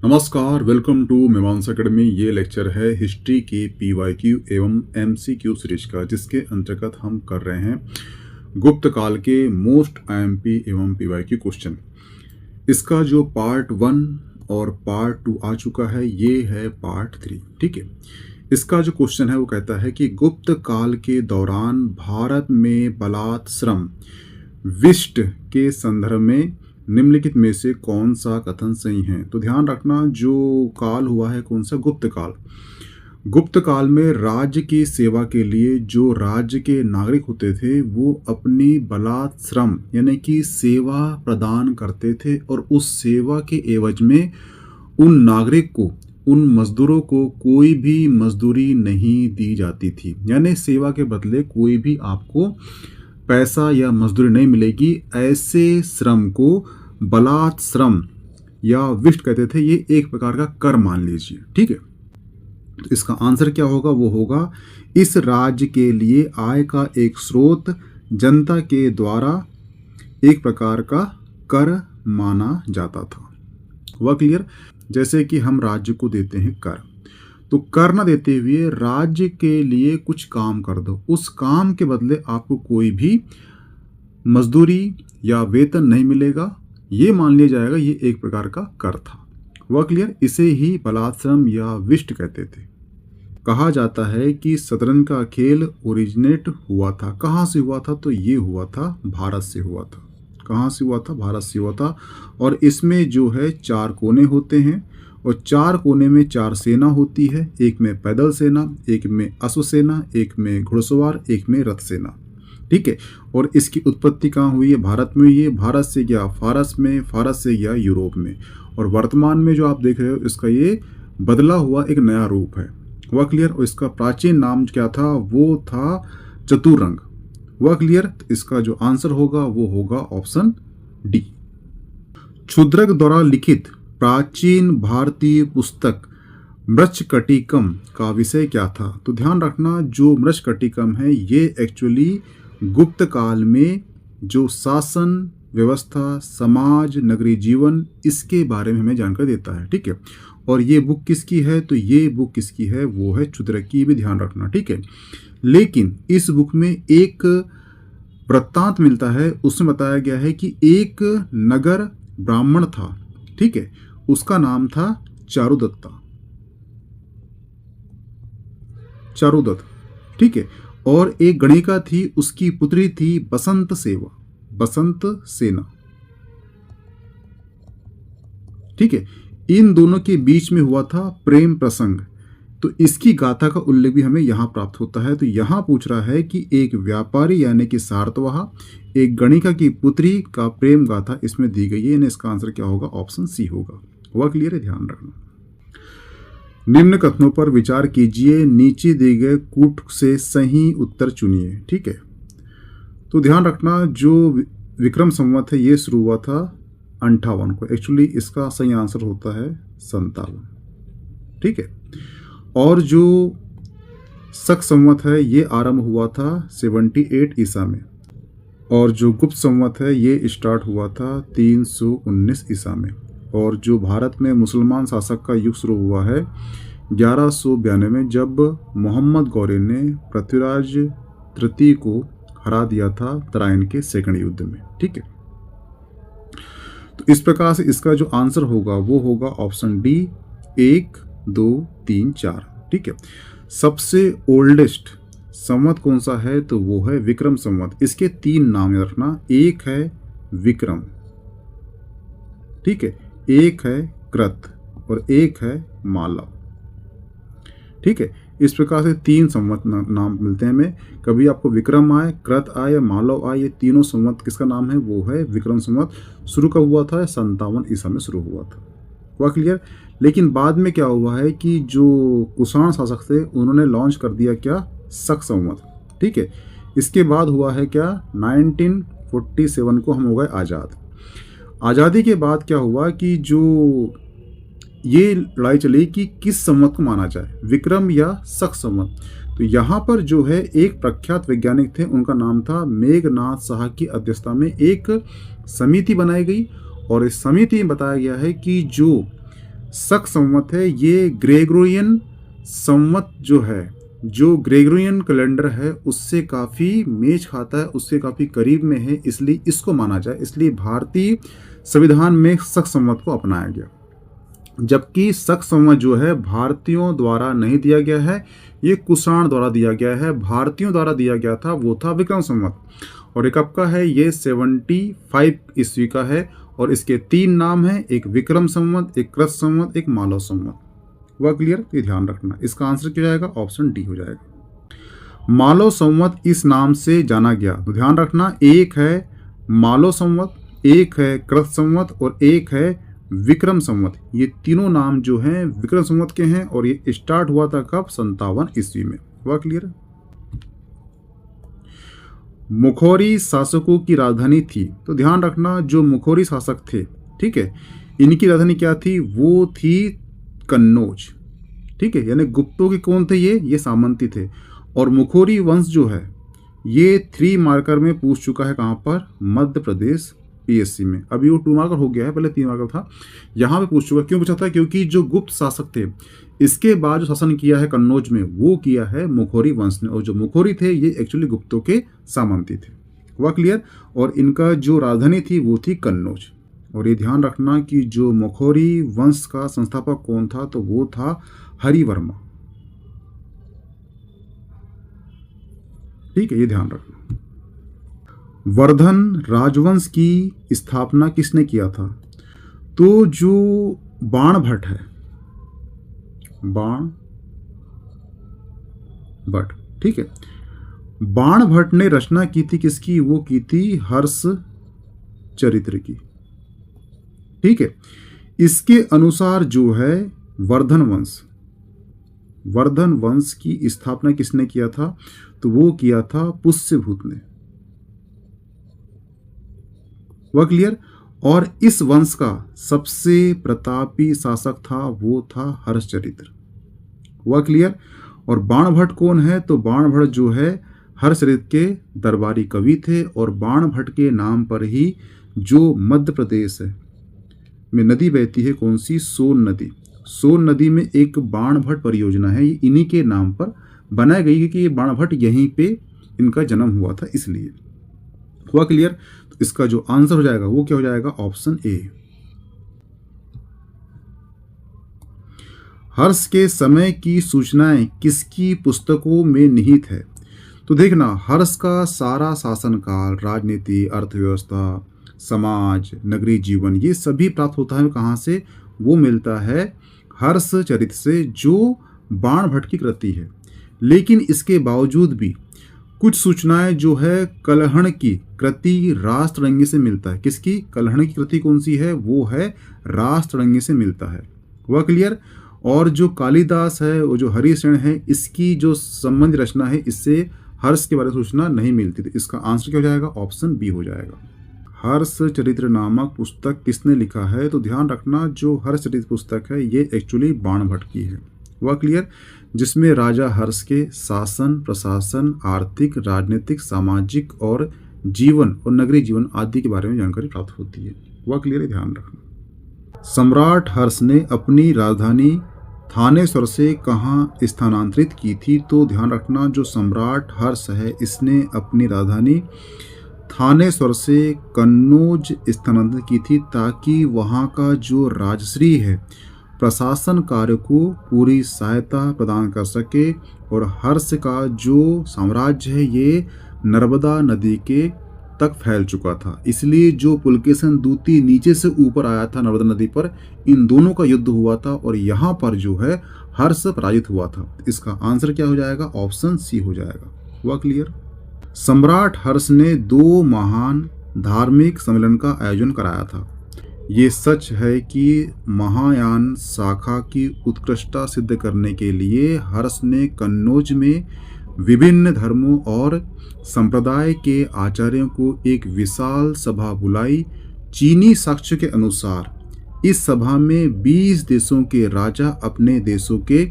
नमस्कार, welcome to मीमांसा academy. ये लेक्चर है हिस्ट्री के पीवाईक्यू एवं एमसीक्यू सीरीज का, जिसके अंतर्गत हम कर रहे हैं गुप्त काल के मोस्ट आईएमपी एवं पीवाईक्यू क्वेश्चन। इसका जो पार्ट 1 और पार्ट 2 आ चुका है, ये है पार्ट 3। ठीक है, इसका जो क्वेश्चन है वो कहता है कि गुप्त काल के दौरान भारत में बलात् श्रम विष्ट के संदर्भ में निम्नलिखित में से कौन सा कथन सही है। तो ध्यान रखना, जो काल हुआ है कौन सा, गुप्त काल। गुप्त काल में राज्य की सेवा के लिए जो राज्य के नागरिक होते थे वो अपनी बलात् श्रम यानी कि सेवा प्रदान करते थे, और उस सेवा के एवज में उन नागरिक को, उन मजदूरों को कोई भी मजदूरी नहीं दी जाती थी। यानी सेवा के बदले कोई भी आपको पैसा या मजदूरी नहीं मिलेगी। ऐसे श्रम को बलात् श्रम या विष्ट कहते थे। ये एक प्रकार का कर मान लीजिए। ठीक है, तो इसका आंसर क्या होगा, वो होगा इस राज्य के लिए आय का एक स्रोत जनता के द्वारा एक प्रकार का कर माना जाता था। वह क्लियर। जैसे कि हम राज्य को देते हैं कर, तो कर न देते हुए राज्य के लिए कुछ काम कर दो, उस काम के बदले आपको कोई भी मजदूरी या वेतन नहीं मिलेगा, ये मान लिया जाएगा ये एक प्रकार का कर था। वह क्लियर। इसे ही बलात् श्रम या विष्ट कहते थे। कहा जाता है कि शतरंज का खेल ओरिजिनेट हुआ था। कहाँ से हुआ था, तो ये हुआ था भारत से हुआ था। कहाँ से हुआ था, भारत से हुआ था। और इसमें जो है 4 कोने होते हैं, और 4 कोने में 4 सेना होती है। एक में पैदल सेना, एक में अश्व सेना, एक में घुड़सवार, एक में रथ सेना। ठीक है, और इसकी उत्पत्ति कहाँ हुई है, भारत में। ये भारत से गया फारस में, फारस से गया यूरोप में, और वर्तमान में जो आप देख रहे हो इसका ये बदला हुआ एक नया रूप है। वह क्लियर। और इसका प्राचीन नाम क्या था, वो था चतुरंग। वह क्लियर। तो इसका जो आंसर होगा वो होगा ऑप्शन डी। क्षुद्रक द्वारा लिखित प्राचीन भारतीय पुस्तक मृच्छकटिकम का विषय क्या था। तो ध्यान रखना, जो मृच्छकटिकम है ये एक्चुअली गुप्त काल में जो शासन व्यवस्था, समाज, नगरीय जीवन, इसके बारे में हमें जानकारी देता है। ठीक है, और ये बुक किसकी है, तो ये बुक किसकी है, वो है क्षुद्रक की। भी ध्यान रखना। ठीक है, लेकिन इस बुक में एक वृत्तांत मिलता है। उसमें बताया गया है कि एक नगर ब्राह्मण था। ठीक है, उसका नाम था चारुदत्ता, चारुदत्त। ठीक है, और एक गणिका थी, उसकी पुत्री थी बसंत सेवा, बसंत सेना। ठीक है, इन दोनों के बीच में हुआ था प्रेम प्रसंग। तो इसकी गाथा का उल्लेख भी हमें यहाँ प्राप्त होता है। तो यहाँ पूछ रहा है कि एक व्यापारी यानी कि सार्तवाह, एक गणिका की पुत्री का प्रेम गाथा इसमें दी गई है। यानी इसका आंसर क्या होगा, ऑप्शन सी होगा। वह क्लियर है, ध्यान रखना। निम्न कथनों पर विचार कीजिए, नीचे दिए गए कूट से सही उत्तर चुनिए। ठीक है, तो ध्यान रखना, जो विक्रम संवत है ये शुरू हुआ था 58 को। एक्चुअली इसका सही आंसर होता है 57। ठीक है, और जो शक संवत है ये आरंभ हुआ था 78 ईसा में, और जो गुप्त संवत है ये स्टार्ट हुआ था 319 ईसा में, और जो भारत में मुसलमान शासक का युग शुरू हुआ है 1192 में, जब मोहम्मद गौरी ने पृथ्वीराज तृतीय को हरा दिया था तराइन के सेकंड युद्ध में। ठीक है, तो इस प्रकार से इसका जो आंसर होगा वो होगा ऑप्शन डी, 1, 2, 3, 4। ठीक है, सबसे ओल्डेस्ट संवत कौन सा है, तो वो है विक्रम संवत। इसके 3 नाम याद रखना, एक है विक्रम, ठीक है, एक है कृत, और एक है मालव। ठीक है, इस प्रकार से 3 संवत नाम मिलते हैं हमें। कभी आपको विक्रम आए, कृत आए या मालव आए, ये तीनों संवत किसका नाम है, वो है विक्रम संवत। शुरू कब हुआ था, 57 ईसा में शुरू हुआ था। वह क्लियर। लेकिन बाद में क्या हुआ है कि जो कुषाण शासक थे उन्होंने लॉन्च कर दिया क्या, शक संवत। ठीक है, इसके बाद हुआ है क्या, 1947 को हम हो गए आज़ाद। आज़ादी के बाद क्या हुआ कि जो ये लड़ाई चली कि किस संवत को माना जाए, विक्रम या शक संवत। तो यहाँ पर जो है एक प्रख्यात वैज्ञानिक थे, उनका नाम था मेघनाथ साहा की अध्यक्षता में एक समिति बनाई गई, और इस समिति में बताया गया है कि जो शक संवत है, ये ग्रेगोरियन संवत जो है, जो ग्रेगोरियन कैलेंडर है उससे काफ़ी मेच खाता है, उससे काफ़ी करीब में है, इसलिए इसको माना जाए। इसलिए भारतीय संविधान में शक संवत को अपनाया गया। जबकि शक संवत जो है भारतीयों द्वारा नहीं दिया गया है, ये कुषाण द्वारा दिया गया है। भारतीयों द्वारा दिया गया था वो था विक्रम संवत, और ये कब का है, ये 75 ईस्वी का है। और इसके 3 नाम हैं, एक विक्रम संवत, एक कृत संवत, एक मालव संवत। वह क्लियर, ये ध्यान रखना। इसका आंसर क्या जाएगा, ऑप्शन डी हो जाएगा। मालव संवत इस नाम से जाना गया, तो ध्यान रखना, एक है मालव संवत, एक है कृत संवत और एक है विक्रम संवत। ये तीनों नाम जो हैं विक्रम संवत के हैं, और ये स्टार्ट हुआ था कब, 57 ईस्वी में। वह क्लियर। मुखौरी शासकों की राजधानी थी, तो ध्यान रखना, जो मुखौरी शासक थे, ठीक है, इनकी राजधानी क्या थी, वो थी कन्नौज। ठीक है, यानी गुप्तों के कौन थे, ये सामंती थे। और मुखौरी वंश जो है ये 3 मार्कर में पूछ चुका है, कहाँ पर, मध्य प्रदेश पीएससी में। अभी वो 2 मार्कर हो गया है, पहले 3 मार्कर था। यहाँ पे पूछ चुका, क्यों पूछा था, क्योंकि जो गुप्त शासक थे इसके बाद जो शासन किया है कन्नौज में, वो किया है मुखौरी वंश ने। और जो मुखौरी थे ये एक्चुअली गुप्तों के सामंती थे। हुआ क्लियर। और इनका जो राजधानी थी वो थी कन्नौज। और ये ध्यान रखना कि जो मुखौरी वंश का संस्थापक कौन था, तो वो था हरिवर्मा। ठीक है, ये ध्यान रखना। वर्धन राजवंश की स्थापना किसने किया था, तो जो बाणभट्ट है, बाणभट्ट, ठीक है, बाणभट्ट ने रचना की थी किसकी, वो की थी हर्ष चरित्र की। ठीक है, इसके अनुसार जो है वर्धन वंश की स्थापना किसने किया था, तो वो किया था पुष्यभूत ने। वह क्लियर। और इस वंश का सबसे प्रतापी शासक था, वो था हर्षचरित्र। वह क्लियर। और बाणभट्ट कौन है, तो बाणभट्ट जो है हर्षचरित्र के दरबारी कवि थे। और बाणभट्ट के नाम पर ही जो मध्य प्रदेश है में नदी बहती है, कौन सी, सोन नदी। सोन नदी में एक बाणभट्ट परियोजना है, ये इन्हीं के नाम पर बनाई गई है, कि ये बाणभट्ट यहीं पे इनका जन्म हुआ था, इसलिए। हुआ क्लियर। तो इसका जो आंसर हो जाएगा वो क्या हो जाएगा, ऑप्शन ए। हर्ष के समय की सूचनाएं किसकी पुस्तकों में निहित है, तो देखना, हर्ष का सारा शासनकाल, राजनीति, अर्थव्यवस्था, समाज, नगरीय जीवन, ये सभी प्राप्त होता है कहाँ से, वो मिलता है हर्षचरित्र से, जो बाणभट्ट की कृति है। लेकिन इसके बावजूद भी कुछ सूचनाएं जो है कलहण की कृति राष्ट्ररंगी से मिलता है। किसकी, कलहण की कृति कौन सी है, वो है राष्ट्ररंगी से मिलता है। वह क्लियर। और जो कालिदास है, वो जो हरिसेन है, इसकी जो संबंध रचना है, इससे हर्ष के बारे में सूचना नहीं मिलती। तो इसका आंसर क्या हो जाएगा, ऑप्शन बी हो जाएगा। हर्षचरित्र नामक पुस्तक किसने लिखा है, तो ध्यान रखना, जो हर्षचरित्र पुस्तक है ये एक्चुअली बाणभट्ट की है। वह क्लियर। जिसमें राजा हर्ष के शासन, प्रशासन, आर्थिक, राजनीतिक, सामाजिक और जीवन और नगरीय जीवन आदि के बारे में जानकारी प्राप्त होती है। वह क्लियर, ध्यान रखना। सम्राट हर्ष ने अपनी राजधानी थानेश्वर से कहाँ स्थानांतरित की थी, तो ध्यान रखना, जो सम्राट हर्ष है इसने अपनी राजधानी थानेश्वर से कन्नौज स्थानांतरित की थी, ताकि वहाँ का जो राजश्री है प्रशासन कार्य को पूरी सहायता प्रदान कर सके। और हर्ष का जो साम्राज्य है ये नर्मदा नदी के तक फैल चुका था, इसलिए जो पुलकेशन दूती नीचे से ऊपर आया था नर्मदा नदी पर, इन दोनों का युद्ध हुआ था और यहाँ पर जो है हर्ष पराजित हुआ था। इसका आंसर क्या हो जाएगा, ऑप्शन सी हो जाएगा। हुआ क्लियर। सम्राट हर्ष ने 2 महान धार्मिक सम्मेलन का आयोजन कराया था। ये सच है कि महायान शाखा की उत्कृष्टता सिद्ध करने के लिए हर्ष ने कन्नौज में विभिन्न धर्मों और संप्रदाय के आचार्यों को एक विशाल सभा बुलाई। चीनी साक्ष्य के अनुसार इस सभा में 20 देशों के राजा अपने देशों के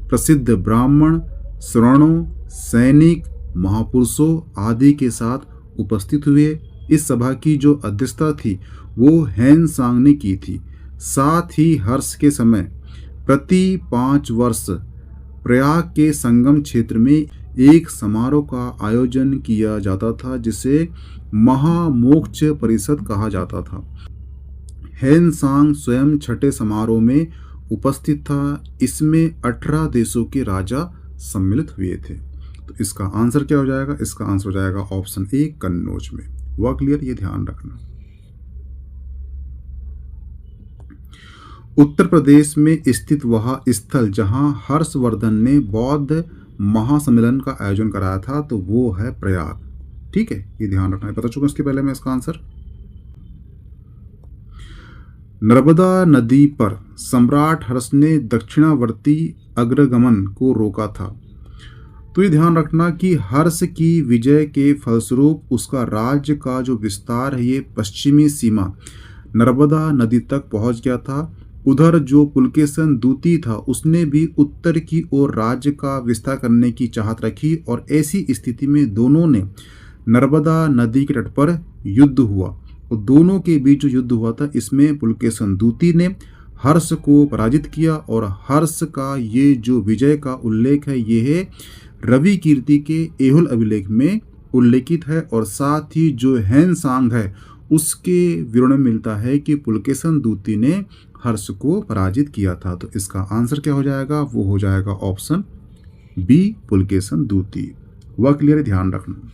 प्रसिद्ध ब्राह्मण, श्रवणों, सैनिक, महापुरुषों आदि के साथ उपस्थित हुए। इस सभा की जो अध्यक्षता थी वो हेन सांग ने की थी। साथ ही हर्ष के समय प्रति 5 वर्ष प्रयाग के संगम क्षेत्र में एक समारोह का आयोजन किया जाता था जिसे महामोक्ष परिषद कहा जाता था। हेनसांग स्वयं छठे समारोह में उपस्थित था। इसमें 18 देशों के राजा सम्मिलित हुए थे। तो इसका आंसर क्या हो जाएगा? इसका आंसर हो जाएगा ऑप्शन ए, कन्नौज में। हुआ क्लियर? ये ध्यान रखना। उत्तर प्रदेश में स्थित वह स्थल जहां हर्षवर्धन ने बौद्ध महासम्मेलन का आयोजन कराया था तो वो है प्रयाग। ठीक है, ये ध्यान रखना है। पता चुका इसके पहले में इसका आंसर। नर्मदा नदी पर सम्राट हर्ष ने दक्षिणावर्ती अग्रगमन को रोका था। तो ये ध्यान रखना कि हर्ष की विजय के फलस्वरूप उसका राज्य का जो विस्तार है ये पश्चिमी सीमा नर्मदा नदी तक पहुंच गया था। उधर जो पुलकेशन द्वितीय था उसने भी उत्तर की ओर राज्य का विस्तार करने की चाहत रखी और ऐसी स्थिति में दोनों ने नर्मदा नदी के तट पर युद्ध हुआ और दोनों के बीच जो युद्ध हुआ था इसमें पुलकेशन द्वितीय ने हर्ष को पराजित किया और हर्ष का ये जो विजय का उल्लेख है ये है रवि कीर्ति के एहुल अभिलेख में उल्लेखित है और साथ ही जो हेनसांग है उसके विवरण में मिलता है कि पुलकेशन द्वितीय ने हर्ष को पराजित किया था। तो इसका आंसर क्या हो जाएगा? वो हो जाएगा ऑप्शन बी, पुलकेशन द्वितीय। वह क्लियर, ध्यान रखना।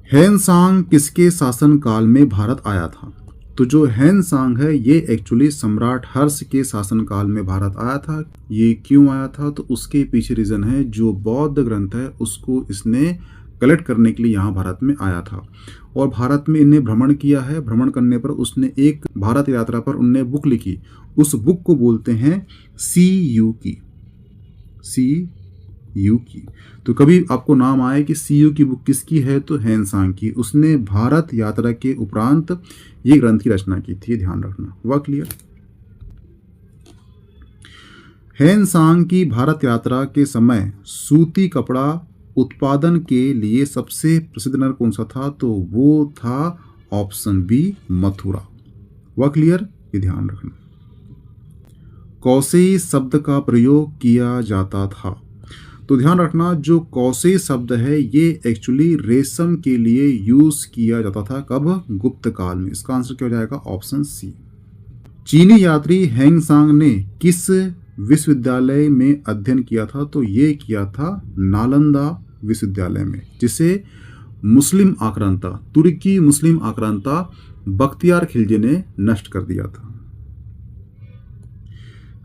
हेनसांग किसके शासन काल में भारत आया था? तो जो हेनसांग है ये एक्चुअली सम्राट हर्ष के शासन काल में भारत आया था। ये क्यों आया था? तो उसके पीछे रीजन है जो बौद्ध ग्रंथ है उसको इसने कलेक्ट करने के लिए यहाँ भारत में आया था और भारत में इन्हें भ्रमण किया है। भ्रमण करने पर उसने एक भारत यात्रा पर उनने बुक लिखी। उस बुक को बोलते हैं CU की। तो कभी आपको नाम आए कि CU की बुक किसकी है तो हेनसांग की। उसने भारत यात्रा के उपरांत ये ग्रंथ की रचना की थी, ध्यान रखना। हुआ क्लियर? हेनसांग की भारत यात्रा के समय सूती कपड़ा उत्पादन के लिए सबसे प्रसिद्ध नगर कौन सा था? तो वो था ऑप्शन बी, मथुरा। हुआ क्लियर? ये ध्यान रखना। कौशेई शब्द का प्रयोग किया जाता था। तो ध्यान रखना जो कौशेई शब्द है ये एक्चुअली रेशम के लिए यूज किया जाता था। कब? गुप्त काल में। इसका आंसर क्या हो जाएगा? Option C. चीनी यात्री हेनसांग ने किस विश्वविद्यालय में अध्ययन किया था? तो ये किया था नालंदा विश्वविद्यालय में, जिसे मुस्लिम आक्रांता, तुर्की मुस्लिम आक्रांता बख्तियार खिलजी ने नष्ट कर दिया था।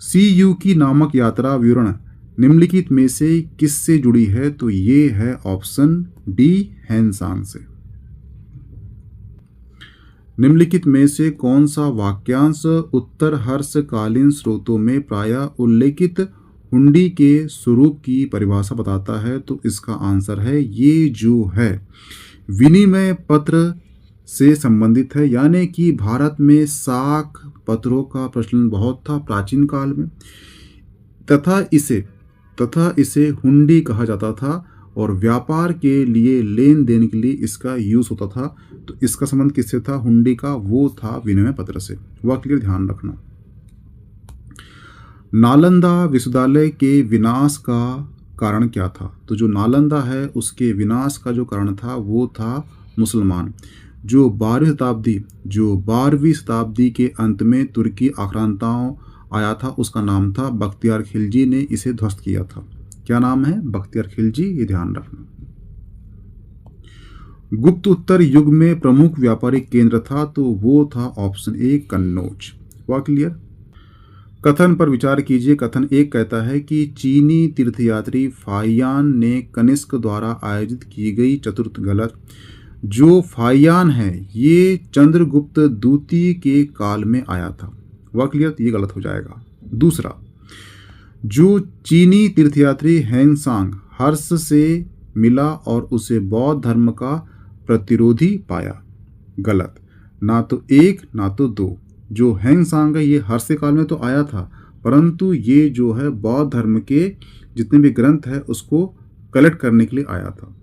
CU की नामक यात्रा विवरण निम्नलिखित में से किससे जुड़ी है? तो ये है ऑप्शन डी, हेनसांग से। निम्नलिखित में से कौन सा वाक्यांश उत्तर हर्षकालीन स्रोतों में प्रायः उल्लेखित हुंडी के स्वरूप की परिभाषा बताता है? तो इसका आंसर है ये जो है विनिमय पत्र से संबंधित है, यानी कि भारत में साख पत्रों का प्रचलन बहुत था प्राचीन काल में तथा इसे हुंडी कहा जाता था और व्यापार के लिए लेन देन के लिए इसका यूज होता था। तो इसका संबंध किससे था हुंडी का? वो था विनिमय पत्र से। वह क्लियर, ध्यान रखना। नालंदा विश्वविद्यालय के विनाश का कारण क्या था? तो जो नालंदा है उसके विनाश का जो कारण था वो था मुसलमान। जो 12वीं शताब्दी के अंत में तुर्की आक्रांताओं आया था उसका नाम था बख्तियार खिलजी ने इसे ध्वस्त किया था। क्या नाम है? बख्तियार खिलजी। ये ध्यान रखना। गुप्तोत्तर युग में प्रमुख व्यापारिक केंद्र था तो वो था ऑप्शन ए, कन्नौज। हुआ क्लियर? कथन पर विचार कीजिए। कथन 1 कहता है कि चीनी तीर्थयात्री फाहियान ने कनिष्क द्वारा आयोजित की गई चतुर्थ। गलत। जो फाहियान है ये चंद्रगुप्त द्वितीय के काल में आया था। हुआ क्लियर? ये गलत हो जाएगा। दूसरा, जो चीनी तीर्थयात्री हेनसांग हर्ष से मिला और उसे बौद्ध धर्म का प्रतिरोधी पाया। गलत। ना तो 1 ना तो 2। जो हेनसांग है ये हर्ष काल में तो आया था परंतु ये जो है बौद्ध धर्म के जितने भी ग्रंथ है उसको कलेक्ट करने के लिए आया था।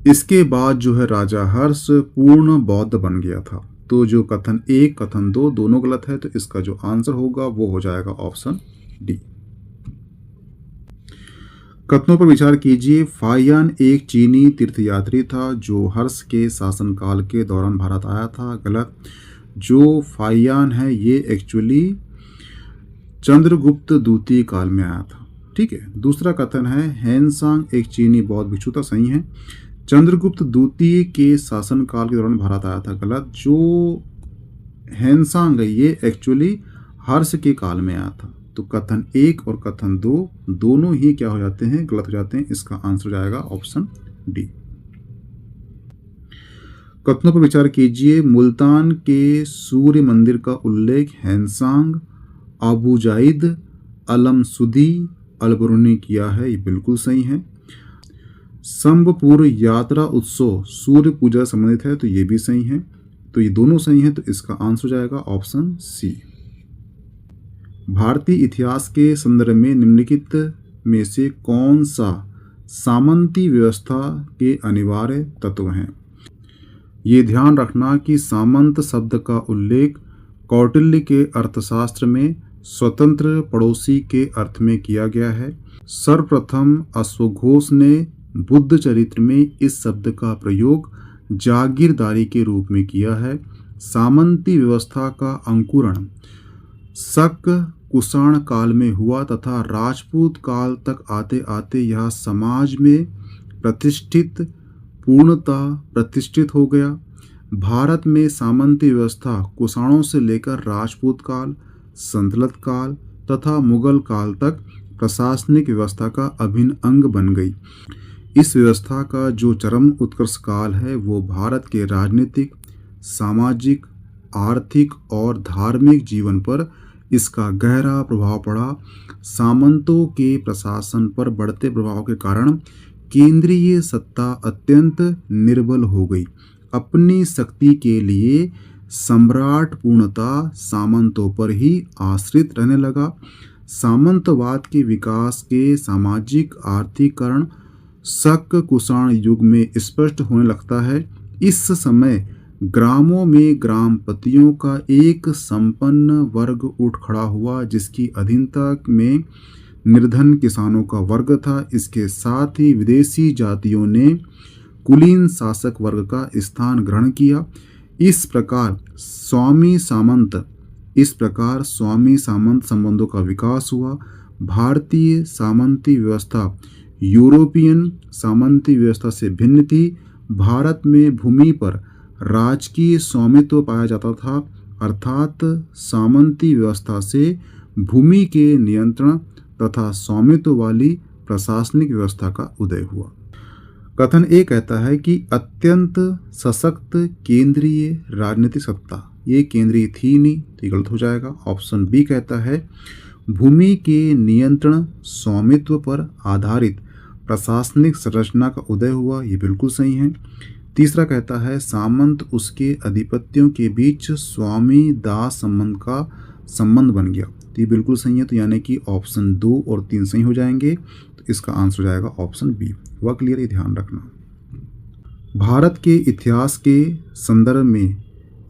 इसके बाद जो है राजा हर्ष पूर्ण बौद्ध बन गया था। तो जो कथन 1 कथन 2 दोनों गलत है, तो इसका जो आंसर होगा वो हो जाएगा ऑप्शन डी। कथनों पर विचार कीजिए। फाहियान एक चीनी तीर्थयात्री था जो हर्ष के शासनकाल के दौरान भारत आया था। गलत। जो फाहियान है ये एक्चुअली चंद्रगुप्त द्वितीय काल में आया था। ठीक है। दूसरा कथन है हेनसांग एक चीनी बौद्ध भिक्षु था। सही है। चंद्रगुप्त द्वितीय के शासनकाल के दौरान भारत आया था। गलत। जो हेनसांग है ये एक्चुअली हर्ष के काल में आया था। तो कथन 1 और कथन 2 दोनों ही क्या हो जाते हैं, गलत हो जाते हैं। इसका आंसर हो जाएगा ऑप्शन डी। कथनों पर विचार कीजिए। मुल्तान के सूर्य मंदिर का उल्लेख हेनसांग, अबू जाइद, अलमसुदी, अलबरूनी ने किया है। ये बिल्कुल सही है। संबपुर यात्रा उत्सव सूर्य पूजा से संबंधित है, तो ये भी सही है। तो ये दोनों सही है, तो इसका आंसर हो जाएगा ऑप्शन सी। भारतीय इतिहास के संदर्भ में निम्नलिखित में से कौन सा सामंती व्यवस्था के अनिवार्य तत्व हैं? ये ध्यान रखना कि सामंत शब्द का उल्लेख कौटिल्य के अर्थशास्त्र में स्वतंत्र पड़ोसी के अर्थ में किया गया है। सर्वप्रथम अश्वघोष ने बुद्ध चरित्र में इस शब्द का प्रयोग जागीरदारी के रूप में किया है। सामंती व्यवस्था का अंकुरण शक कुषाण काल में हुआ तथा राजपूत काल तक आते आते यह समाज में पूर्णतः प्रतिष्ठित हो गया। भारत में सामंती व्यवस्था कुषाणों से लेकर राजपूत काल, संतलत काल तथा मुगल काल तक प्रशासनिक व्यवस्था का अभिन्न अंग बन गई। इस व्यवस्था का जो चरम उत्कर्ष काल है वो भारत के राजनीतिक, सामाजिक, आर्थिक और धार्मिक जीवन पर इसका गहरा प्रभाव पड़ा। सामंतों के प्रशासन पर बढ़ते प्रभाव के कारण केंद्रीय सत्ता अत्यंत निर्बल हो गई। अपनी शक्ति के लिए सम्राट पूर्णतः सामंतों पर ही आश्रित रहने लगा। सामंतवाद के विकास के सामाजिक आर्थिकरण शक कुषाण युग में स्पष्ट होने लगता है। इस समय ग्रामों में ग्रामपतियों का एक संपन्न वर्ग उठ खड़ा हुआ जिसकी अधीनता में निर्धन किसानों का वर्ग था। इसके साथ ही विदेशी जातियों ने कुलीन शासक वर्ग का स्थान ग्रहण किया। इस प्रकार स्वामी सामंत संबंधों का विकास हुआ। भारतीय सामंती व्यवस्था यूरोपियन सामंती व्यवस्था से भिन्न थी। भारत में भूमि पर राजकीय स्वामित्व पाया जाता था, अर्थात सामंती व्यवस्था से भूमि के नियंत्रण तथा स्वामित्व वाली प्रशासनिक व्यवस्था का उदय हुआ। कथन ए कहता है कि अत्यंत सशक्त केंद्रीय राजनीतिक सत्ता, ये केंद्रीय थी नहीं, तो गलत हो जाएगा। ऑप्शन बी कहता है भूमि के नियंत्रण स्वामित्व पर आधारित प्रशासनिक संरचना का उदय हुआ, ये बिल्कुल सही है। तीसरा कहता है सामंत उसके अधिपत्यों के बीच स्वामी दास संबंध बन गया, तो ये बिल्कुल सही है। तो यानी कि ऑप्शन 2 और 3 सही हो जाएंगे, तो इसका आंसर हो जाएगा ऑप्शन बी। वह क्लियर, ये ध्यान रखना। भारत के इतिहास के संदर्भ में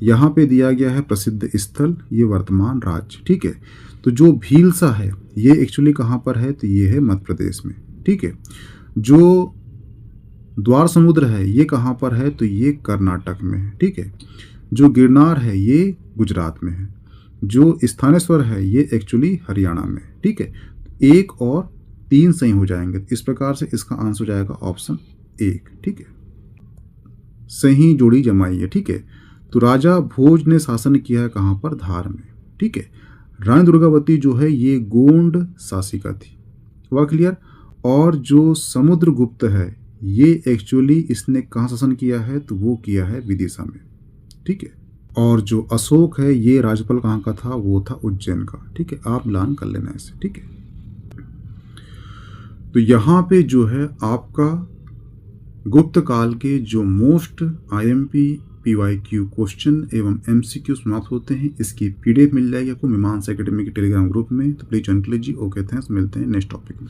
यहाँ पे दिया गया है प्रसिद्ध स्थल, ये वर्तमान राज्य। ठीक है। तो जो भीलसा है ये एक्चुअली कहाँ पर है, तो ये है मध्य प्रदेश में। ठीक है। जो द्वार समुद्र है ये कहाँ पर है, तो ये कर्नाटक में है। ठीक है। जो गिरनार है ये गुजरात में है। जो स्थानेश्वर है ये एक्चुअली हरियाणा में। ठीक है। 1 और 3 सही हो जाएंगे। इस प्रकार से इसका आंसर हो जाएगा ऑप्शन 1। ठीक है। सही जोड़ी जमाई है। ठीक है। तो राजा भोज ने शासन किया है कहाँ पर, धार में। ठीक है। रानी दुर्गावती जो है ये गोंड शासिका थी, वह क्लियर। और जो समुद्रगुप्त है ये एक्चुअली इसने कहाँ शासन किया है, तो वो किया है विदिशा में। ठीक है। और जो अशोक है ये राज्यपाल कहाँ का था, वो था उज्जैन का। ठीक है। आप मिलान कर लेना इसे। ठीक है। तो यहाँ पे जो है आपका गुप्त काल के जो मोस्ट IMP PYQ क्वेश्चन एवं MCQ समाप्त होते हैं, इसकी PDF मिल जाएगी आपको मीमांसा एकेडमी के टेलीग्राम ग्रुप में। तो प्लीज ज्वाइन कर लीजिए। Okay, thanks. मिलते हैं नेक्स्ट टॉपिक में।